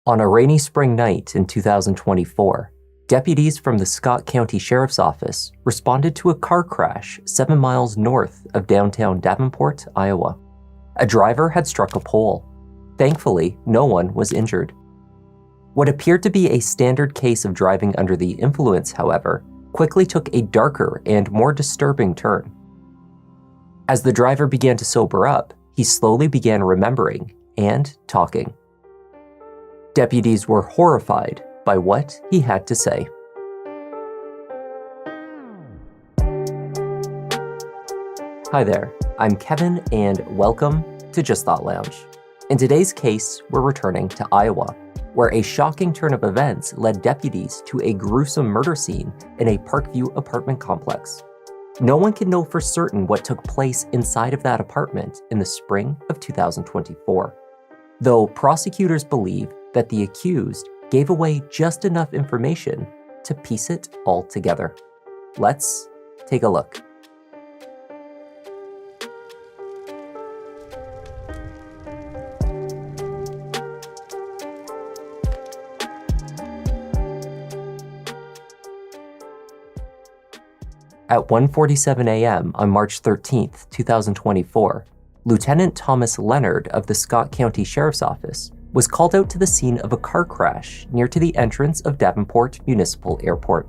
On a rainy spring night in 2024, deputies from the Scott County Sheriff's Office responded to a car crash 7 miles north of downtown Davenport, Iowa. A driver had struck a pole. Thankfully, no one was injured. What appeared to be a standard case of driving under the influence, however, quickly took a darker and more disturbing turn. As the driver began to sober up, he slowly began remembering and talking. Deputies were horrified by what he had to say. Hi there, I'm Kevin and welcome to Just Thought Lounge. In today's case, we're returning to Iowa, where a shocking turn of events led deputies to a gruesome murder scene in a Parkview apartment complex. No one can know for certain what took place inside of that apartment in the spring of 2024, though prosecutors believe that the accused gave away just enough information to piece it all together. Let's take a look. At 1:47 a.m. on March 13, 2024, Lieutenant Thomas Leonard of the Scott County Sheriff's Office was called out to the scene of a car crash near to the entrance of Davenport Municipal Airport.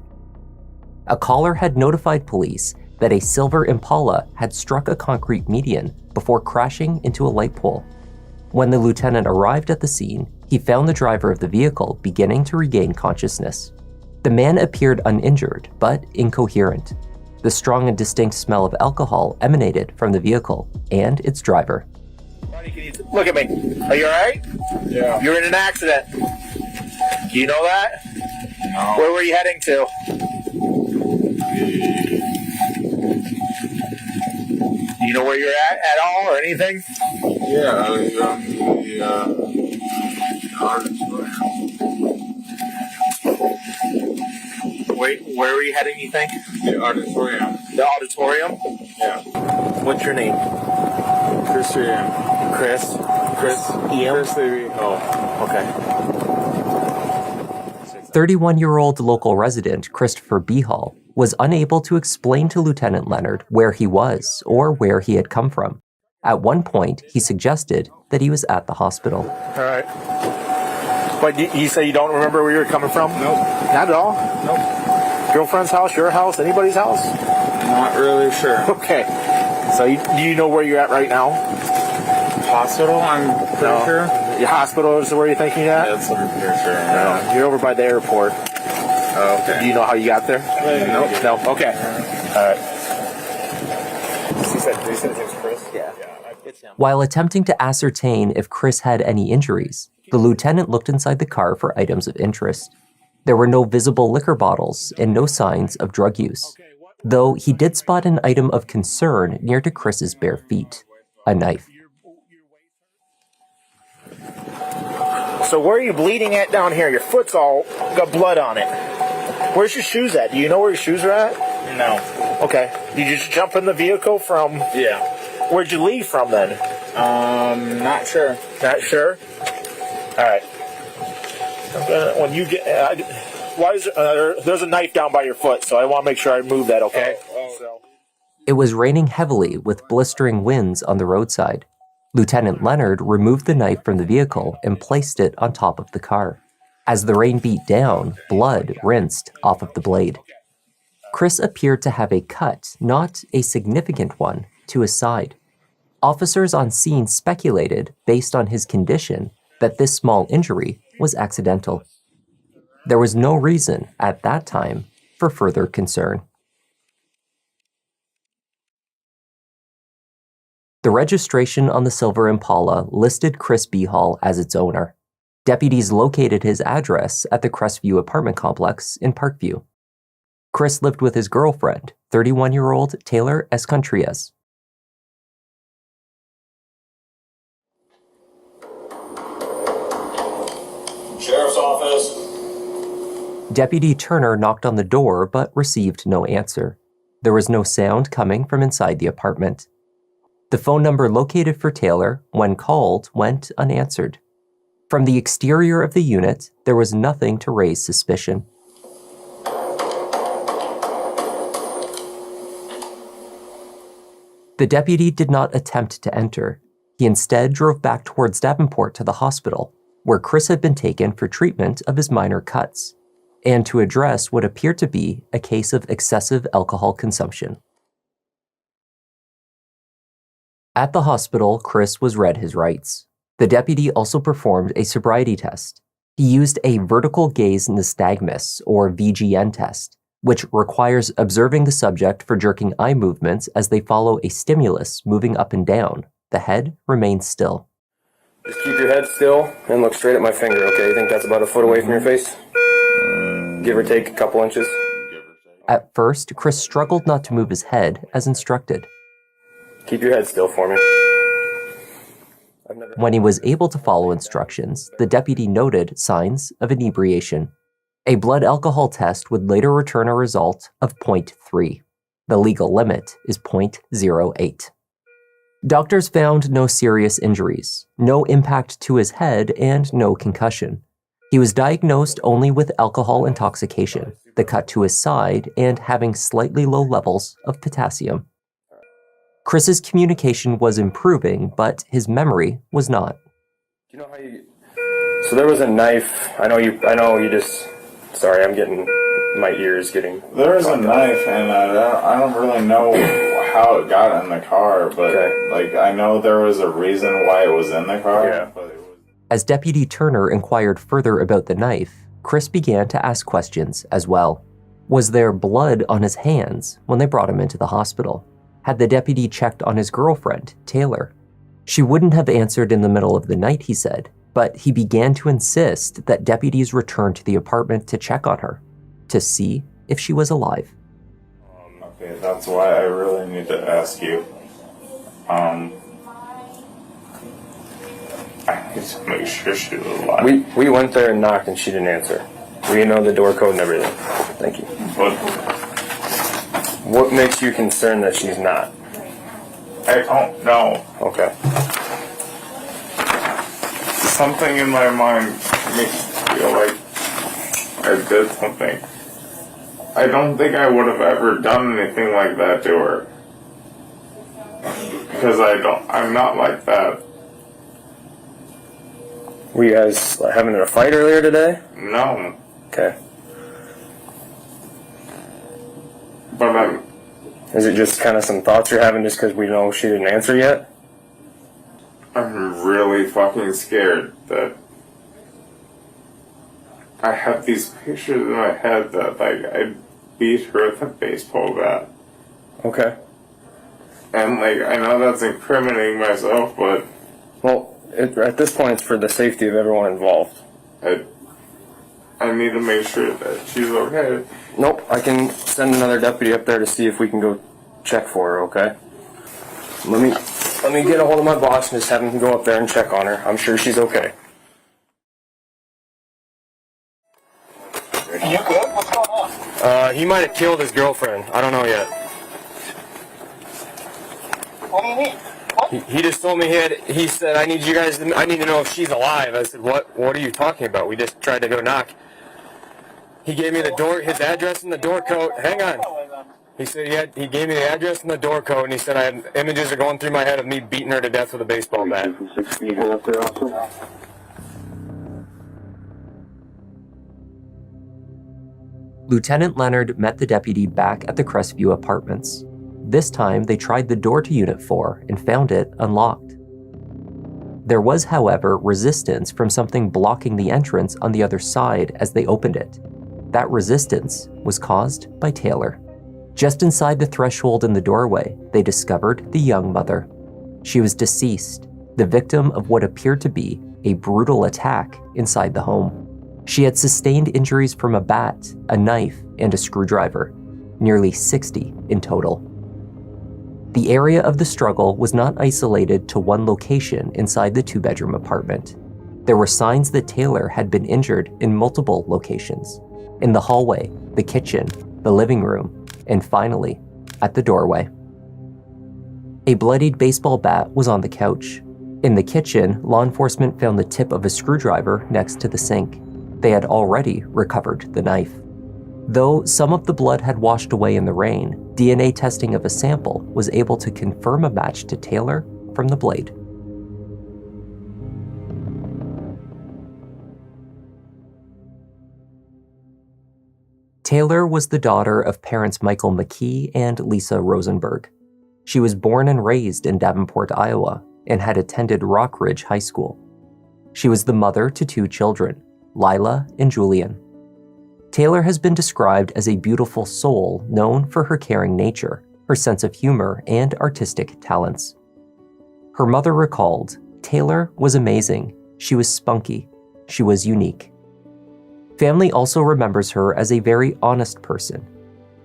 A caller had notified police that a silver Impala had struck a concrete median before crashing into a light pole. When the lieutenant arrived at the scene, he found the driver of the vehicle beginning to regain consciousness. The man appeared uninjured, but incoherent. The strong and distinct smell of alcohol emanated from the vehicle and its driver. Buddy, can you look at me? Are you alright? Yeah. You're in an accident. Do you know that? No. Where were you heading to? Do you know where you're at all or anything? Yeah, I was on the auditorium. Wait, where were you heading, you think? The auditorium. The auditorium? Yeah. What's your name? Chris Ian. Chris? Ian? Chris Levy. Oh. Okay. 31-year-old local resident Christopher Behall was unable to explain to Lieutenant Leonard where he was or where he had come from. At one point, he suggested that he was at the hospital. Alright. But you say you don't remember where you were coming from? Nope. Not at all? Nope. Girlfriend's house, your house, anybody's house? Not really sure. Okay. So do you know where you're at right now? Hospital, I'm pretty sure. Your hospital is where you're thinking at? That's what I'm pretty sure. Yeah. You're over by the airport. Oh, okay. Do you know how you got there? Nope. No? Okay. Alright. He said his name's Chris? Yeah. It's him. While attempting to ascertain if Chris had any injuries, the lieutenant looked inside the car for items of interest. There were no visible liquor bottles and no signs of drug use, though he did spot an item of concern near to Chris's bare feet, a knife. So where are you bleeding at down here? Your foot's all got blood on it. Where's your shoes at? Do you know where your shoes are at? No. Okay. Did you just jump in the vehicle from... Yeah. Where'd you leave from then? Not sure. Not sure? Alright. When you get... why is there's a knife down by your foot, so I want to make sure I move that, okay? So. It was raining heavily with blistering winds on the roadside. Lieutenant Leonard removed the knife from the vehicle and placed it on top of the car. As the rain beat down, blood rinsed off of the blade. Chris appeared to have a cut, not a significant one, to his side. Officers on scene speculated, based on his condition, that this small injury was accidental. There was no reason, at that time, for further concern. The registration on the silver Impala listed Chris Behall as its owner. Deputies located his address at the Crestview apartment complex in Parkview. Chris lived with his girlfriend, 31-year-old Taylor Escontrias. Sheriff's Office. Deputy Turner knocked on the door but received no answer. There was no sound coming from inside the apartment. The phone number located for Taylor, when called, went unanswered. From the exterior of the unit, there was nothing to raise suspicion. The deputy did not attempt to enter. He instead drove back towards Davenport to the hospital, where Chris had been taken for treatment of his minor cuts, and to address what appeared to be a case of excessive alcohol consumption. At the hospital, Chris was read his rights. The deputy also performed a sobriety test. He used a vertical gaze nystagmus, or VGN test, which requires observing the subject for jerking eye movements as they follow a stimulus moving up and down. The head remains still. Just keep your head still and look straight at my finger, okay? You think that's about a foot away from your face? Give or take a couple inches? At first, Chris struggled not to move his head as instructed. Keep your head still for me. When he was able to follow instructions, the deputy noted signs of inebriation. A blood alcohol test would later return a result of 0.3. The legal limit is 0.08. Doctors found no serious injuries, no impact to his head, and no concussion. He was diagnosed only with alcohol intoxication, the cut to his side, and having slightly low levels of potassium. Chris's communication was improving, but his memory was not. Do you know how you... So there was a knife. I know you just... Sorry, I'm getting... My ears getting... There was a knife, and I don't really know how it got in the car, but like I know there was a reason why it was in the car. Yeah. But it was... As Deputy Turner inquired further about the knife, Chris began to ask questions as well. Was there blood on his hands when they brought him into the hospital? Had the deputy checked on his girlfriend, Taylor? She wouldn't have answered in the middle of the night, he said, but he began to insist that deputies return to the apartment to check on her, to see if she was alive. Okay, that's why I really need to ask you. I need to make sure she's alive. We went there and knocked and she didn't answer. We know the door code and everything. Thank you. But What makes you concerned that she's not? I don't know. Okay. Something in my mind makes me feel like I did something. I don't think I would have ever done anything like that to her. Because I'm not like that. Were you guys having a fight earlier today? No. Okay. But Is it just kind of some thoughts you're having just because we know she didn't answer yet? I'm really fucking scared that I have these pictures in my head that like I beat her with a baseball bat. Okay. And like I know that's incriminating myself, but Well, at this point it's for the safety of everyone involved. I need to make sure that she's okay. Nope, I can send another deputy up there to see if we can go check for her, okay? Let me get a hold of my boss and just have him go up there and check on her. I'm sure she's okay. You good? What's going on? He might have killed his girlfriend. I don't know yet. What do you mean? What? He just told me he said, I need to know if she's alive. I said, what are you talking about? We just tried to go knock. He gave me his address and the door code. Hang on. He said he gave me the address and the door code, and he said images are going through my head of me beating her to death with a baseball bat. Lieutenant Leonard met the deputy back at the Crestview Apartments. This time, they tried the door to Unit 4 and found it unlocked. There was, however, resistance from something blocking the entrance on the other side as they opened it. That resistance was caused by Taylor. Just inside the threshold in the doorway, they discovered the young mother. She was deceased, the victim of what appeared to be a brutal attack inside the home. She had sustained injuries from a bat, a knife, and a screwdriver, nearly 60 in total. The area of the struggle was not isolated to one location inside the two-bedroom apartment. There were signs that Taylor had been injured in multiple locations: in the hallway, the kitchen, the living room, and finally, at the doorway. A bloodied baseball bat was on the couch. In the kitchen, law enforcement found the tip of a screwdriver next to the sink. They had already recovered the knife. Though some of the blood had washed away in the rain, DNA testing of a sample was able to confirm a match to Taylor from the blade. Taylor was the daughter of parents Michael McKee and Lisa Rosenberg. She was born and raised in Davenport, Iowa, and had attended Rock Ridge High School. She was the mother to 2 children, Lila and Julian. Taylor has been described as a beautiful soul known for her caring nature, her sense of humor, and artistic talents. Her mother recalled, "Taylor was amazing. She was spunky. She was unique." Family also remembers her as a very honest person.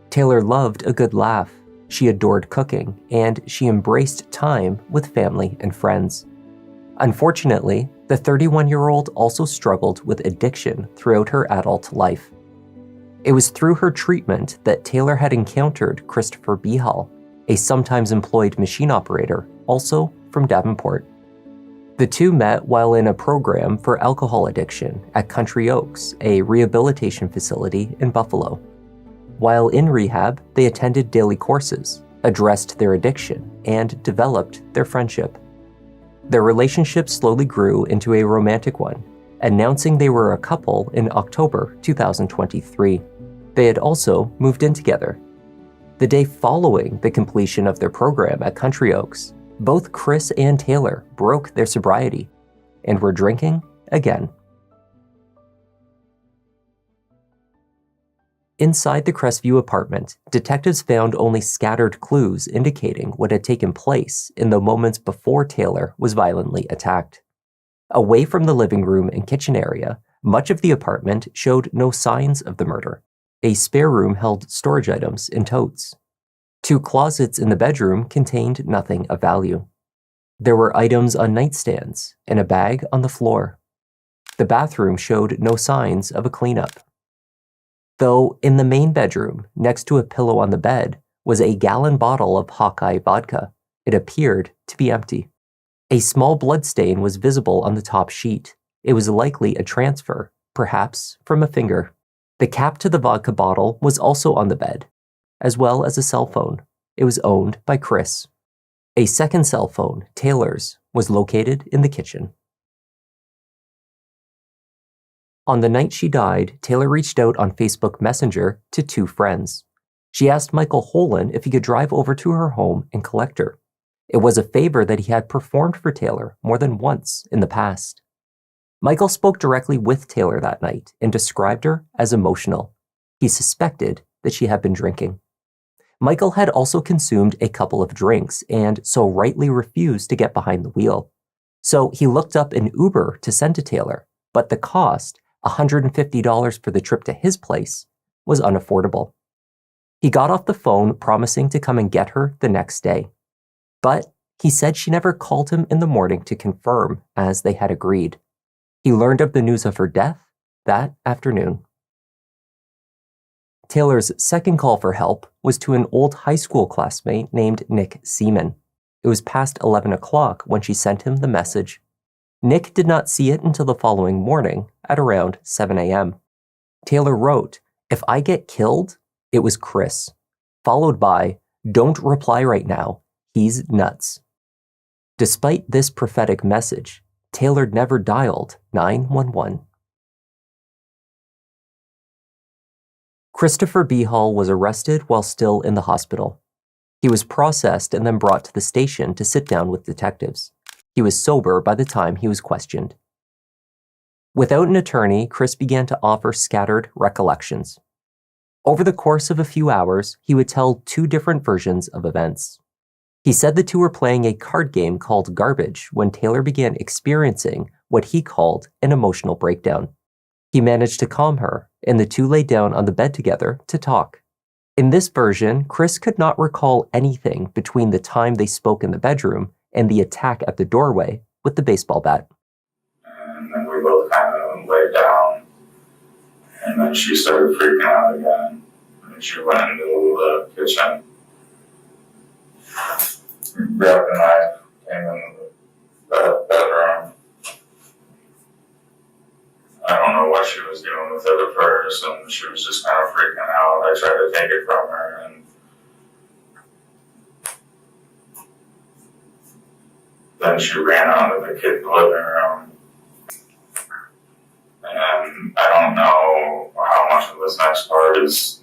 Taylor loved a good laugh, she adored cooking, and she embraced time with family and friends. Unfortunately, the 31-year-old also struggled with addiction throughout her adult life. It was through her treatment that Taylor had encountered Christopher Behal, a sometimes employed machine operator, also from Davenport. The two met while in a program for alcohol addiction at Country Oaks, a rehabilitation facility in Buffalo. While in rehab, they attended daily courses, addressed their addiction, and developed their friendship. Their relationship slowly grew into a romantic one, announcing they were a couple in October 2023. They had also moved in together. The day following the completion of their program at Country Oaks, both Chris and Taylor broke their sobriety and were drinking again. Inside the Crestview apartment, detectives found only scattered clues indicating what had taken place in the moments before Taylor was violently attacked. Away from the living room and kitchen area, much of the apartment showed no signs of the murder. A spare room held storage items in totes. 2 closets in the bedroom contained nothing of value. There were items on nightstands and a bag on the floor. The bathroom showed no signs of a cleanup. Though in the main bedroom, next to a pillow on the bed, was a gallon bottle of Hawkeye vodka. It appeared to be empty. A small blood stain was visible on the top sheet. It was likely a transfer, perhaps from a finger. The cap to the vodka bottle was also on the bed, as well as a cell phone. It was owned by Chris. A second cell phone, Taylor's, was located in the kitchen. On the night she died, Taylor reached out on Facebook Messenger to 2 friends. She asked Michael Holan if he could drive over to her home and collect her. It was a favor that he had performed for Taylor more than once in the past. Michael spoke directly with Taylor that night and described her as emotional. He suspected that she had been drinking. Michael had also consumed a couple of drinks and so rightly refused to get behind the wheel. So he looked up an Uber to send to Taylor, but the cost, $150 for the trip to his place, was unaffordable. He got off the phone promising to come and get her the next day. But he said she never called him in the morning to confirm, as they had agreed. He learned of the news of her death that afternoon. Taylor's second call for help was to an old high school classmate named Nick Seaman. It was past 11 o'clock when she sent him the message. Nick did not see it until the following morning at around 7 a.m. Taylor wrote, "If I get killed, it was Chris," followed by, "Don't reply right now. He's nuts." Despite this prophetic message, Taylor never dialed 911. Christopher Behal was arrested while still in the hospital. He was processed and then brought to the station to sit down with detectives. He was sober by the time he was questioned. Without an attorney, Chris began to offer scattered recollections. Over the course of a few hours, he would tell 2 different versions of events. He said the 2 were playing a card game called Garbage when Taylor began experiencing what he called an emotional breakdown. He managed to calm her, and the 2 lay down on the bed together to talk. In this version, Chris could not recall anything between the time they spoke in the bedroom and the attack at the doorway with the baseball bat. And then we both kind of laid down, and then she started freaking out again. And she went into the kitchen, grabbed a knife, came in the what she was doing with it at first, and she was just kind of freaking out. I tried to take it from her, and then she ran out of the kids' living room. And I don't know how much of this next part is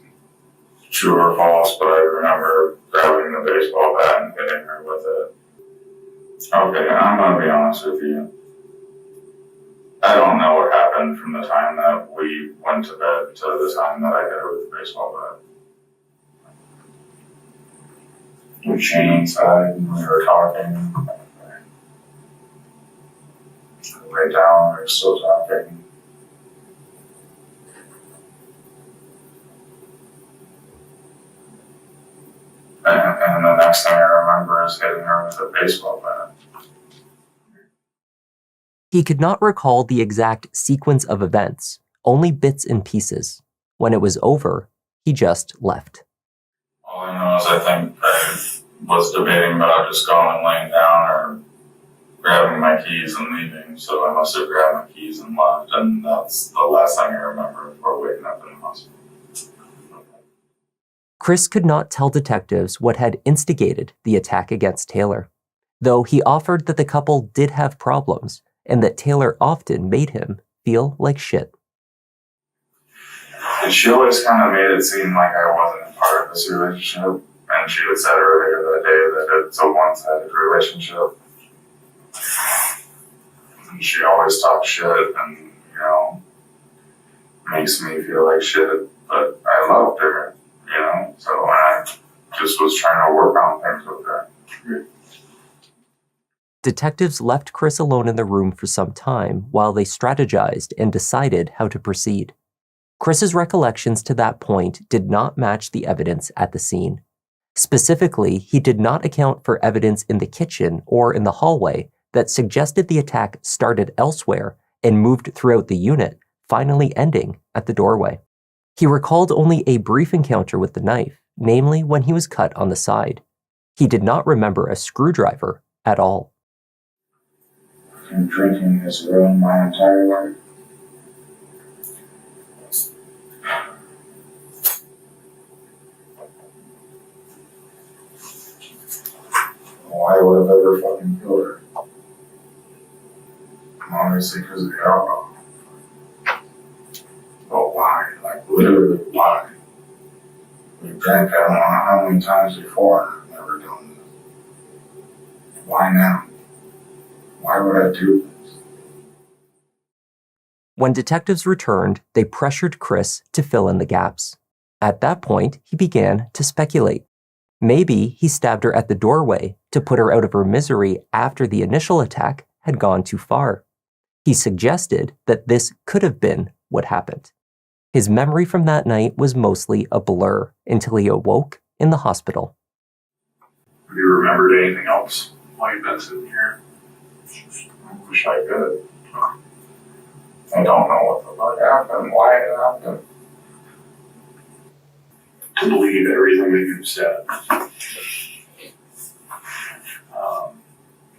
true or false, but I remember grabbing the baseball bat and hitting her with it. Okay, I'm gonna be honest with you. I don't know what happened from the time that we went to bed to the time that I hit her with the baseball bat. We were chained inside and we were talking. Right down, we were still talking. And the next thing I remember is hitting her with a baseball bat. He could not recall the exact sequence of events, only bits and pieces. When it was over, he just left. All I know is I think I was debating about just going and laying down or grabbing my keys and leaving, so I must have grabbed my keys and left, and that's the last thing I remember before waking up in the hospital. Chris could not tell detectives what had instigated the attack against Taylor, though he offered that the couple did have problems and that Taylor often made him feel like shit. And she always kind of made it seem like I wasn't a part of this relationship, and she had said earlier that day that it's a one-sided relationship. And she always talks shit and, you know, makes me feel like shit, but I loved her. You know, so I just was trying to work on things with her. Detectives left Chris alone in the room for some time while they strategized and decided how to proceed. Chris's recollections to that point did not match the evidence at the scene. Specifically, he did not account for evidence in the kitchen or in the hallway that suggested the attack started elsewhere and moved throughout the unit, finally ending at the doorway. He recalled only a brief encounter with the knife, namely when he was cut on the side. He did not remember a screwdriver at all. And drinking has ruined my entire life. Why would I ever fucking kill her? Obviously because of the alcohol. But why? Like, literally, why? We drank I don't know how many times before. I've never done this. Why now? Why would I do this? When detectives returned, they pressured Chris to fill in the gaps. At that point, he began to speculate. Maybe he stabbed her at the doorway to put her out of her misery after the initial attack had gone too far. He suggested that this could have been what happened. His memory from that night was mostly a blur until he awoke in the hospital. Have you remembered anything else while you've been sitting here? I wish I could. I don't know what the fuck happened, why it happened. To believe everything that you've said.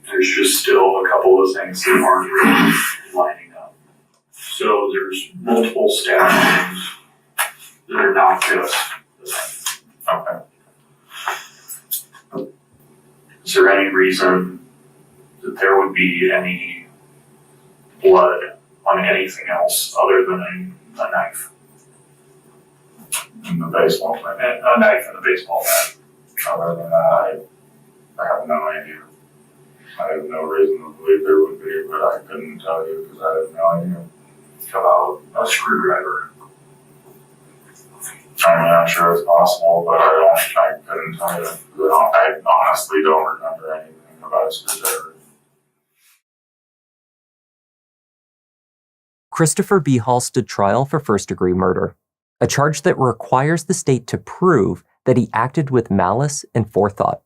There's just still a couple of things that aren't really lining up. So there's multiple stab wounds that are not just the knife. Okay. Is there any reason that there would be any blood on anything else other than a knife? In the baseball bat. A knife in the baseball bat. Other than that, I have no idea. I have no reason to believe there would be, but I couldn't tell you because I have no idea. About a screwdriver. I mean, I'm sure it's possible, but I couldn't tell you. I honestly don't remember anything about a screwdriver. Christopher B. Hall stood trial for first-degree murder, a charge that requires the state to prove that he acted with malice and forethought.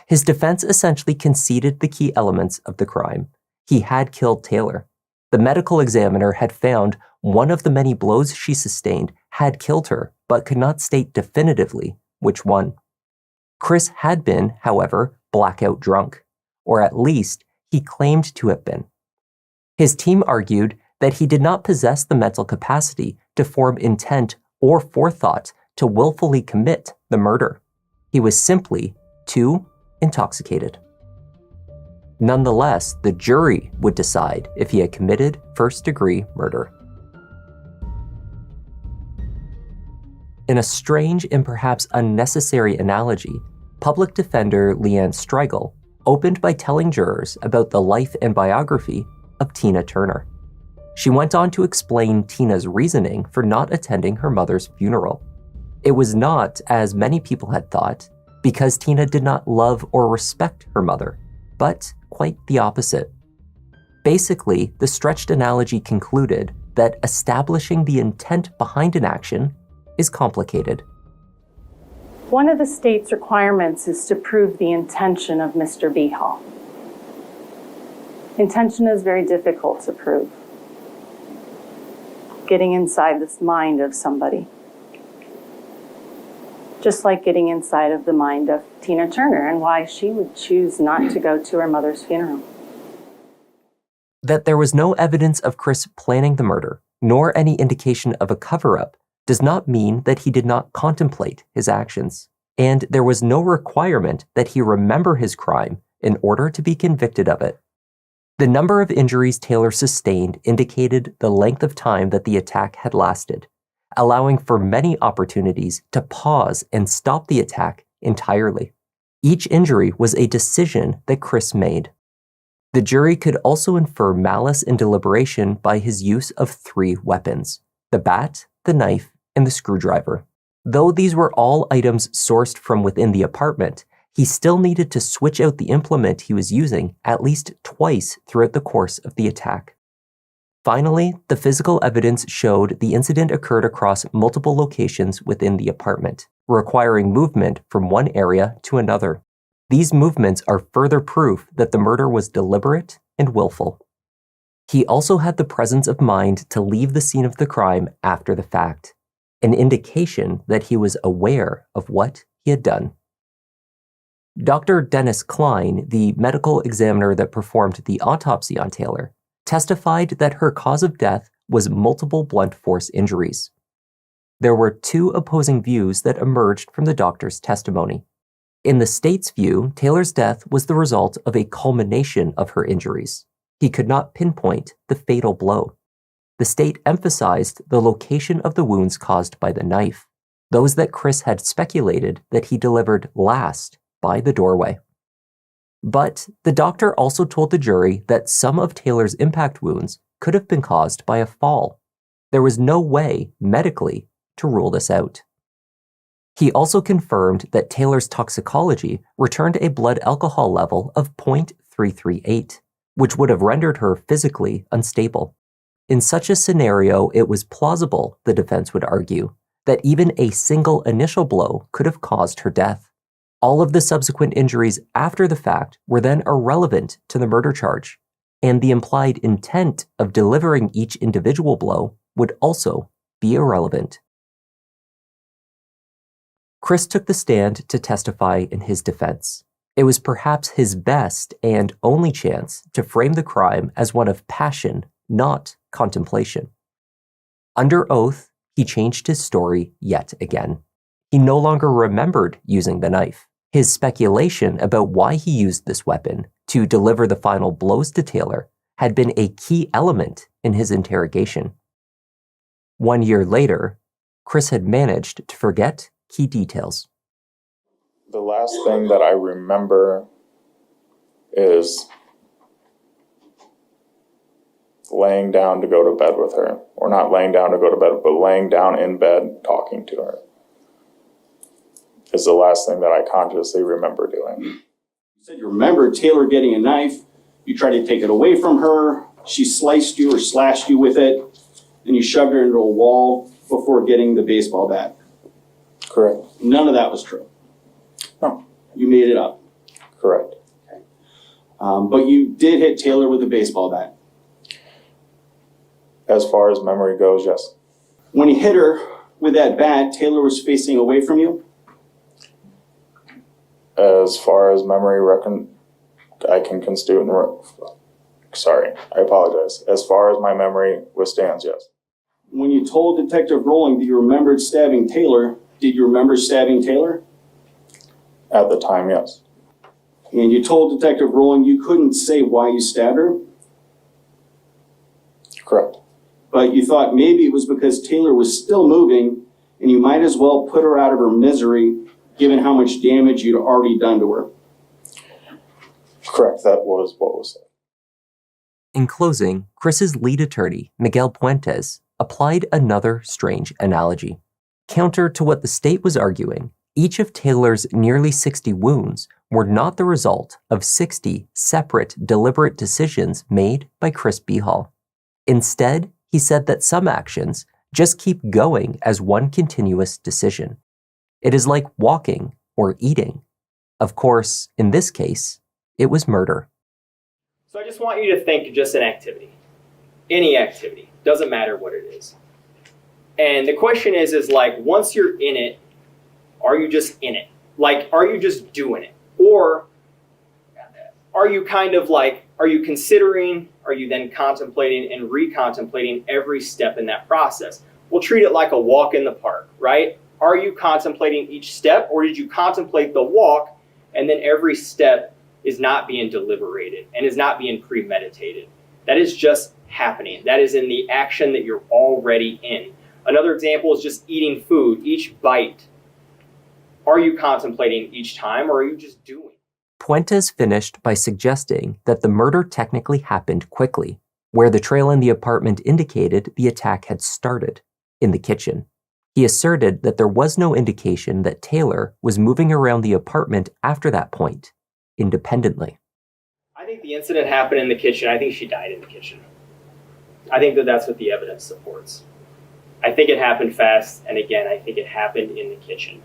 His defense essentially conceded the key elements of the crime. He had killed Taylor. The medical examiner had found one of the many blows she sustained had killed her, but could not state definitively which one. Chris had been, however, blackout drunk, or at least he claimed to have been. His team argued that he did not possess the mental capacity to form intent or forethought to willfully commit the murder. He was simply too intoxicated. Nonetheless, the jury would decide if he had committed first-degree murder. In a strange and perhaps unnecessary analogy, public defender Leanne Striegel opened by telling jurors about the life and biography of Tina Turner. She went on to explain Tina's reasoning for not attending her mother's funeral. It was not, as many people had thought, because Tina did not love or respect her mother, but quite the opposite. Basically, the stretched analogy concluded that establishing the intent behind an action is complicated. One of the state's requirements is to prove the intention of Mr. B. Hall. Intention is very difficult to prove. Getting inside this mind of somebody. Just like getting inside of the mind of Tina Turner and why she would choose not to go to her mother's funeral. That there was no evidence of Chris planning the murder, nor any indication of a cover-up, does not mean that he did not contemplate his actions. And there was no requirement that he remember his crime in order to be convicted of it. The number of injuries Taylor sustained indicated the length of time that the attack had lasted, allowing for many opportunities to pause and stop the attack entirely. Each injury was a decision that Chris made. The jury could also infer malice and deliberation by his use of 3 weapons: the bat, the knife, and the screwdriver. Though these were all items sourced from within the apartment, he still needed to switch out the implement he was using at least twice throughout the course of the attack. Finally, the physical evidence showed the incident occurred across multiple locations within the apartment, requiring movement from one area to another. These movements are further proof that the murder was deliberate and willful. He also had the presence of mind to leave the scene of the crime after the fact, an indication that he was aware of what he had done. Dr. Dennis Klein, the medical examiner that performed the autopsy on Taylor, testified that her cause of death was multiple blunt force injuries. There were 2 opposing views that emerged from the doctor's testimony. In the state's view, Taylor's death was the result of a culmination of her injuries. He could not pinpoint the fatal blow. The state emphasized the location of the wounds caused by the knife, those that Chris had speculated that he delivered last by the doorway. But the doctor also told the jury that some of Taylor's impact wounds could have been caused by a fall. There was no way, medically, to rule this out. He also confirmed that Taylor's toxicology returned a blood alcohol level of 0.338, which would have rendered her physically unstable. In such a scenario, it was plausible, the defense would argue, that even a single initial blow could have caused her death. All of the subsequent injuries after the fact were then irrelevant to the murder charge, and the implied intent of delivering each individual blow would also be irrelevant. Chris took the stand to testify in his defense. It was perhaps his best and only chance to frame the crime as one of passion, not contemplation. Under oath, he changed his story yet again. He no longer remembered using the knife. His speculation about why he used this weapon to deliver the final blows to Taylor had been a key element in his interrogation. 1 year later, Chris had managed to forget key details. The last thing that I remember is laying down to go to bed with her. Or not laying down to go to bed, but laying down in bed talking to her. Is the last thing that I consciously remember doing. You said you remember Taylor getting a knife, you tried to take it away from her, she sliced you or slashed you with it, and you shoved her into a wall before getting the baseball bat. Correct. None of that was true. No. You made it up. Correct. Okay. But you did hit Taylor with a baseball bat. As far as memory goes, yes. When you hit her with that bat, Taylor was facing away from you? As far as memory I can construe Sorry, I apologize. As far as my memory withstands, yes. When you told Detective Rowling that you remembered stabbing Taylor, did you remember stabbing Taylor? At the time, yes. And you told Detective Rowling you couldn't say why you stabbed her, Correct. but you thought maybe it was because Taylor was still moving and you might as well put her out of her misery given how much damage you'd already done to her. Correct, that was what was said. In closing, Chris's lead attorney, Miguel Puentes, applied another strange analogy. Counter to what the state was arguing, each of Taylor's nearly 60 wounds were not the result of 60 separate, deliberate decisions made by Chris Behal. Instead, he said that some actions just keep going as one continuous decision. It is like walking or eating. Of course, in this case, it was murder. So I just want you to think just an activity. Any activity. Doesn't matter what it is. And the question is like, once you're in it, are you just in it? Like, are you just doing it? Or are you kind of like, are you considering, are you then contemplating and recontemplating every step in that process? We'll treat it like a walk in the park, right? Are you contemplating each step, or did you contemplate the walk and then every step is not being deliberated and is not being premeditated? That is just happening. That is in the action that you're already in. Another example is just eating food, each bite. Are you contemplating each time, or are you just doing? Puentes finished by suggesting that the murder technically happened quickly, where the trail in the apartment indicated the attack had started, in the kitchen. He asserted that there was no indication that Taylor was moving around the apartment after that point, independently. I think the incident happened in the kitchen. I think she died in the kitchen. I think that that's what the evidence supports. I think it happened fast, and again, I think it happened in the kitchen.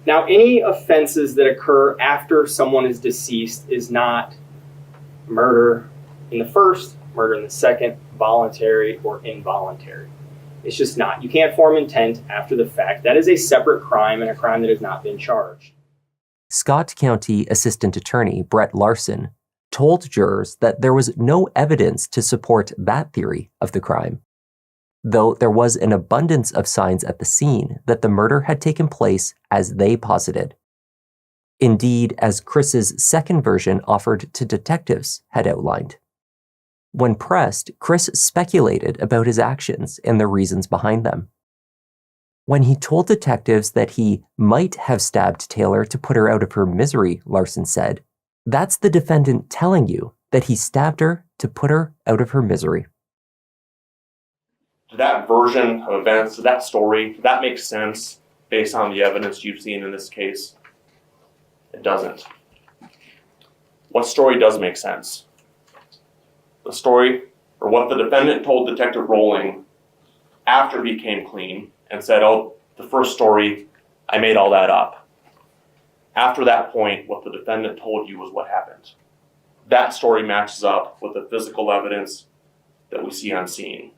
Now, any offenses that occur after someone is deceased is not murder in the first, murder in the second, voluntary or involuntary. It's just not. You can't form intent after the fact. That is a separate crime and a crime that has not been charged. Scott County Assistant Attorney Brett Larson told jurors that there was no evidence to support that theory of the crime, though there was an abundance of signs at the scene that the murder had taken place as they posited. Indeed, as Chris's second version offered to detectives had outlined. When pressed, Chris speculated about his actions and the reasons behind them. When he told detectives that he might have stabbed Taylor to put her out of her misery, Larson said, "That's the defendant telling you that he stabbed her to put her out of her misery." That version of events, that story, that makes sense based on the evidence you've seen in this case? It doesn't. What story does make sense? The story, or what the defendant told Detective Rowling after he came clean and said, "Oh, the first story, I made all that up." After that point, what the defendant told you was what happened. That story matches up with the physical evidence that we see on scene.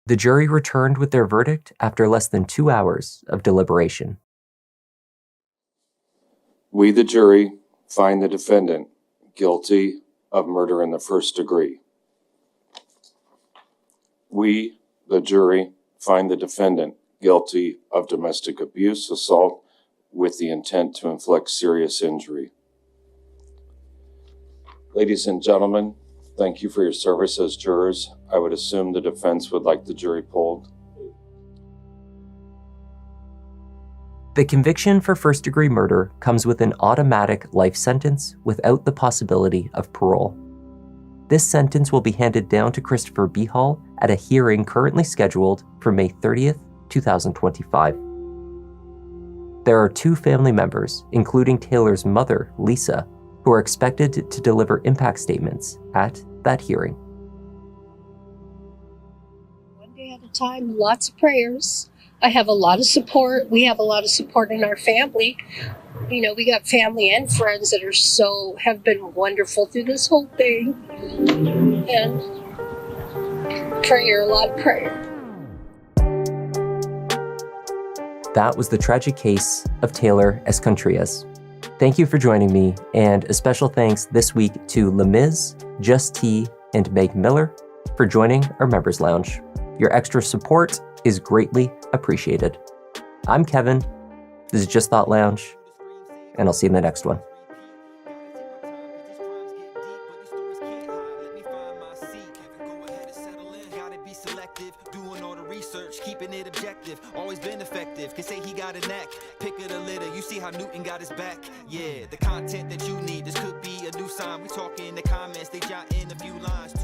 The jury returned with their verdict after less than 2 hours of deliberation. We, the jury, find the defendant guilty of murder in the first degree. We, the jury, find the defendant guilty of domestic abuse, assault with the intent to inflict serious injury. Ladies and gentlemen, thank you for your service as jurors. I would assume the defense would like the jury polled. The conviction for first-degree murder comes with an automatic life sentence without the possibility of parole. This sentence will be handed down to Christopher Behal at a hearing currently scheduled for May 30th, 2025. There are 2 family members, including Taylor's mother, Lisa, who are expected to deliver impact statements at that hearing. One day at a time, lots of prayers. I have a lot of support. We have a lot of support in our family. You know, we got family and friends that have been wonderful through this whole thing. And prayer, a lot of prayer. That was the tragic case of Taylor Escontrias. Thank you for joining me, and a special thanks this week to Lemiz, Just T, and Meg Miller for joining our Members Lounge. Your extra support is greatly appreciated. I'm Kevin. This is Just Thought Lounge, and I'll see you in the next one. Keeping it objective, always been effective. Can say he got a knack. Pick of the litter, you see how Newton got his back. Yeah, the content that you need, this could be a new sign. We talk in the comments, they jot in a few lines.